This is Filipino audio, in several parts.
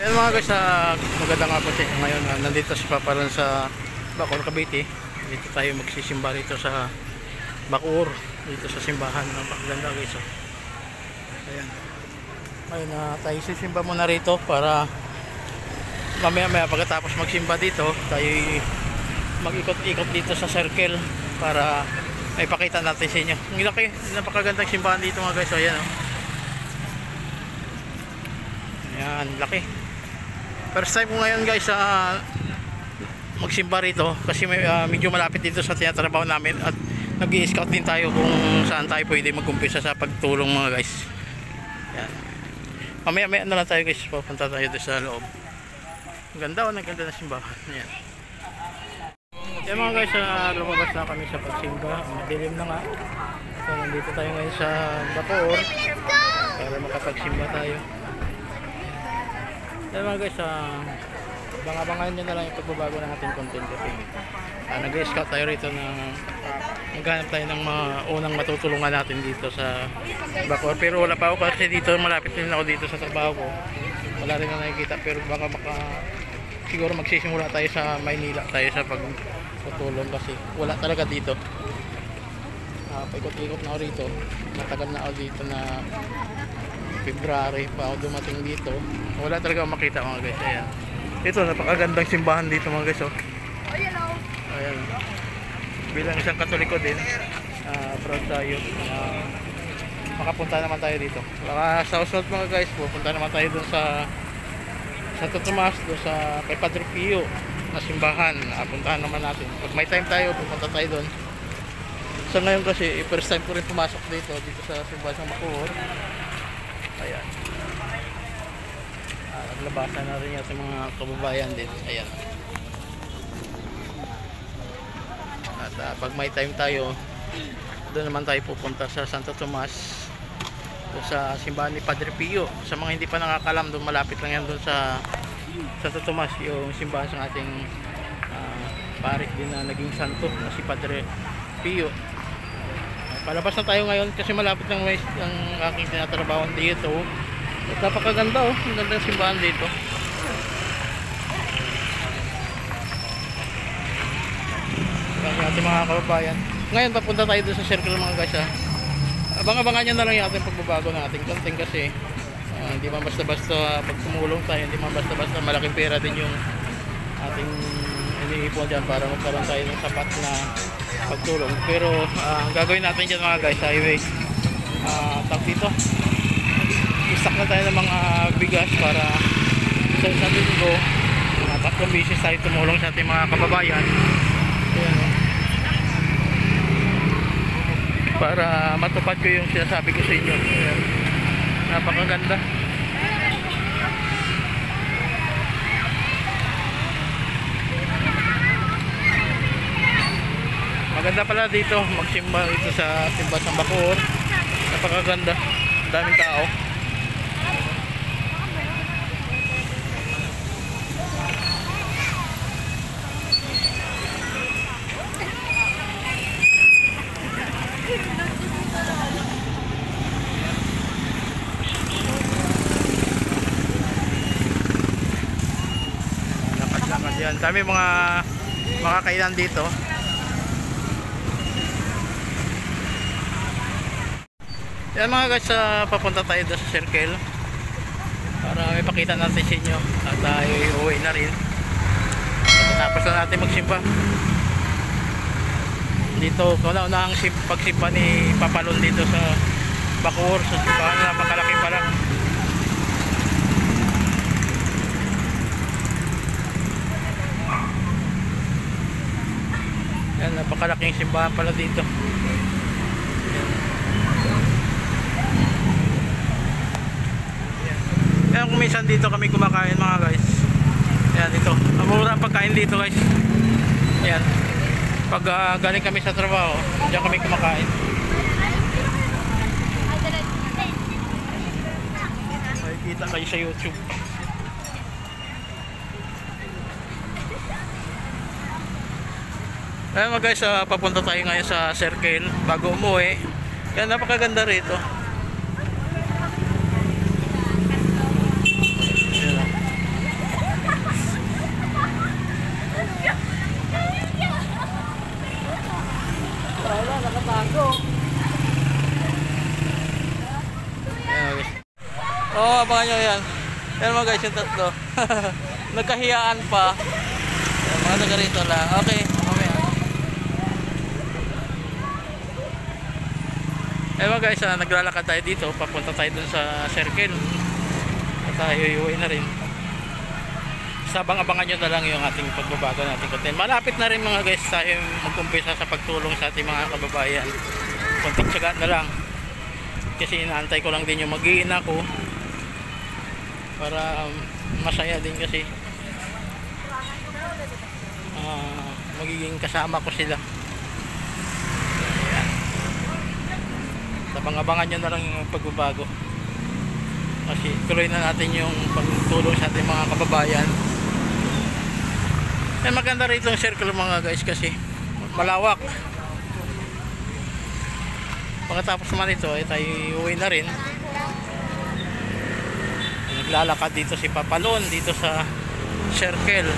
Yan mga guys, magandang hapon sa inyo ngayon. Nandito si Papa Ron sa Bacoor, Cavite. Dito tayo magsisimba rito sa Bacoor, dito sa simbahan. Napakaganda guys. Ayan. Ngayon tayo sisimba muna rito para mamaya pagkatapos magsimba dito, tayo mag-ikot-ikot dito sa circle para may pakita natin sa inyo. Ang laki, napakagandang simbahan dito mga guys. Ayan Ayan, laki. First time ko ngayon guys magsimba rito kasi medyo malapit dito sa tinatrabaho namin at nag-i-scout din tayo kung saan tayo pwede mag-umpisa sa pagtulong mga guys. Yan. Mamaya na lang tayo guys, papunta tayo doon sa loob. Ang ganda ang ganda na simbahan. Yan. Yan mga guys, lumabas na kami sa pagsimba. Madilim na nga. So nandito tayo ngayon sa Bacoor para makapagsimba tayo. Yan mga guys, abangan nyo na lang yung pagbabago ng ating content kasi nag-scout tayo rito na maghanap tayo ng mga unang matutulungan natin dito sa Bacoor. Pero wala pa ako kasi dito, malapit din ako dito sa trabaho ko. Wala rin na nakikita pero baka siguro magsisimula tayo sa Maynila tayo sa pagtutulong kasi wala talaga dito. Paikot-ikot na ako rito, matagal na ako dito na February pa ako dumating dito. Wala talaga akong makita mga guys. Ayan. Ito, napakagandang simbahan dito mga guys. Ayan. Bilang isang Katoliko din, proud tayo. Makapunta naman tayo dito. Sa usunod mga guys, pupunta naman tayo dun sa Santo Tomas, dun sa kay Padre Pio na simbahan. Puntahan naman natin. Pag may time tayo, pupunta tayo dun. So ngayon kasi, first time ko rin pumasok dito sa simbahan ng Bacoor. Ayan. Naglabasan na rin yung mga kababayan din. Ayan. At pag may time tayo, doon naman tayo pupunta sa Santo Tomas, doon sa simbahan ni Padre Pio. Sa mga hindi pa nakakalam, doon malapit lang yan doon sa Santo Tomas, yung simbahan sa ating parik din na naging santo na si Padre Pio. Palabas na tayo ngayon kasi malapit lang ang aking tinatrabaho dito. At napakaganda ang ganda ng simbahan dito. Ang ating mga kababayan. Ngayon papunta tayo doon sa circle mga guys. Abang-abangan nyo na lang yung ating pagbabago ng ating content kasi hindi man basta-basta pag tumulong tayo, hindi man basta-basta malaking pera din yung ating iniipon dyan para magkaroon tayo ng sapat na pagtulong. Pero gagawin natin dyan mga guys, highway tag dito, isak na tayo ng mga bigas para sa isang linggo, tatlong beses tayo tumulong sa ating mga kababayan. Ayan, para matupad ko yung sinasabi ko sa inyo. Ayan. Napakaganda. Maganda pala dito magsimba dito sa simbahan ng Bacoor. Napakaganda, daming tao. Lakad-lakad yan, dami mga kainan dito. Yan mga guys, papunta tayo doon sa circle para may pakita natin sa inyo at tayo uuwi na rin. Tapos na natin magsimba dito. Kauna-una ang pagsimba ni Papa Ron dito sa Bacoor, sa simbahan na napakalaki pala. Yan, napakalaking simbahan pala dito. Kaya kung minsan dito kami kumakain mga guys. Ayan, dito. Ang mura ang pagkain dito guys. Ayan. Pag galing kami sa trabaho, diyan kami kumakain. Makikita kayo sa YouTube. Ayan mga guys, papunta tayo ngayon sa circle bago umuwi. Kaya napakaganda rito. nyo yan. Yan mga guys, yung tatlo. Nagkahiyaan pa. Yan, mga taga rito lang. Okay, mamaya. Eh mga guys, naglalakad tayo dito. Papunta tayo dun sa circle. At tayo iuwi na rin. Sabang-abangan nyo na lang yung ating pagbabago nating content. Malapit na rin mga guys tayo mag-umpisa sa pagtulong sa ating mga kababayan. Konting tiyaga na lang. Kasi inaantay ko lang din yung mag-iina ko. Para masaya din kasi. Magiging kasama ko sila. Ayan. Sabang-abangan nyo na lang yung pagbabago. Kasi tuloy na natin yung pagtulong sa ating mga kababayan. Eh, maganda rito ang circle mga guys kasi malawak. Pagkatapos naman ito ay tayo uwi na rin. Naglalakad dito si Papalon dito sa circle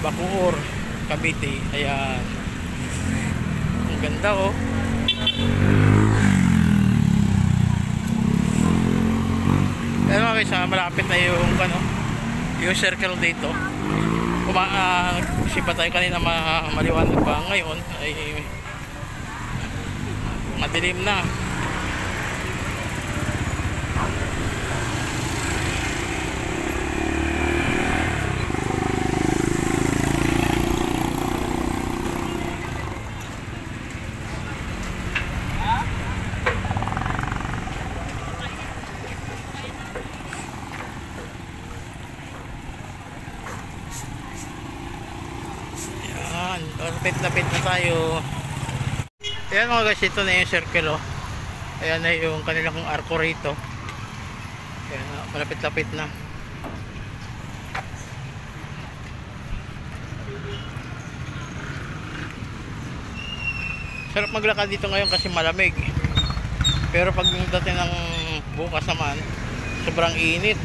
Bacoor, Cavite. Ayan, ang ganda oh. Pero mga guys, malapit na yung yung circle dito. Sipa tayo kanina maliwanag pa, ngayon ay madilim na. Lapit na tayo. Ayan mga guys, ito na yung circle oh. Ayan na yung kanilang arko rito. Ayan, malapit-lapit na. Sarap maglakad dito ngayon kasi malamig. Pero pag dating ng bukas naman, sobrang init.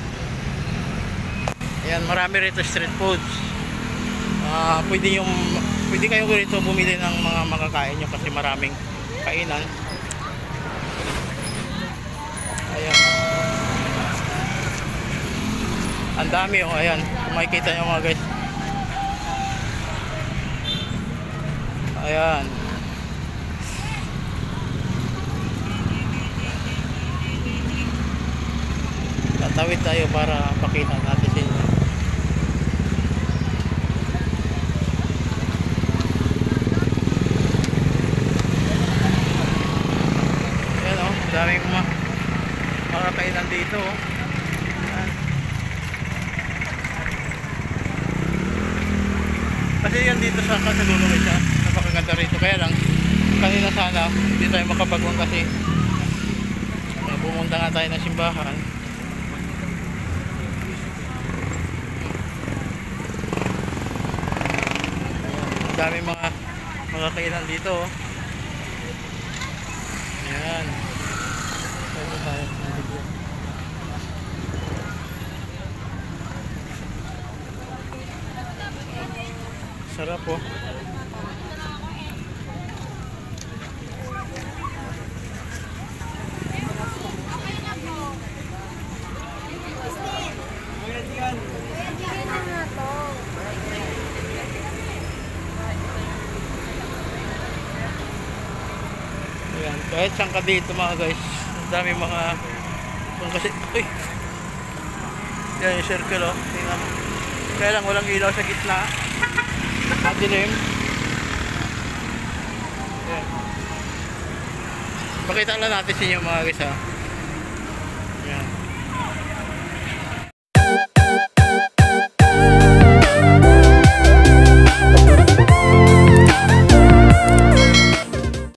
Ayan, marami rito street foods. Pwede kayo rito bumili ng mga makakain nyo kasi maraming kainan. Ayan, ang dami oh. Ayan, kung makikita nyo mga guys. Ayan, tatawid tayo para pakita natin sa inyo. Daming mga kainan dito oh. Kasi yan dito sa Kasalulo siya, napakaganda rito. Kaya lang kanina sana hindi tayo makapagong kasi pumunta nga tayo ng simbahan. Ayan, daming mga kainan dito oh. Ayan, sarap po. Ayan, kahit saan ka dito mga guys, ang dami mga kasi, uy, yan yung circle oh. Tingnan mo, kaya lang walang ilaw sa gitna, madilim. Ayan, pakita lang natin sa inyo mga guys ha.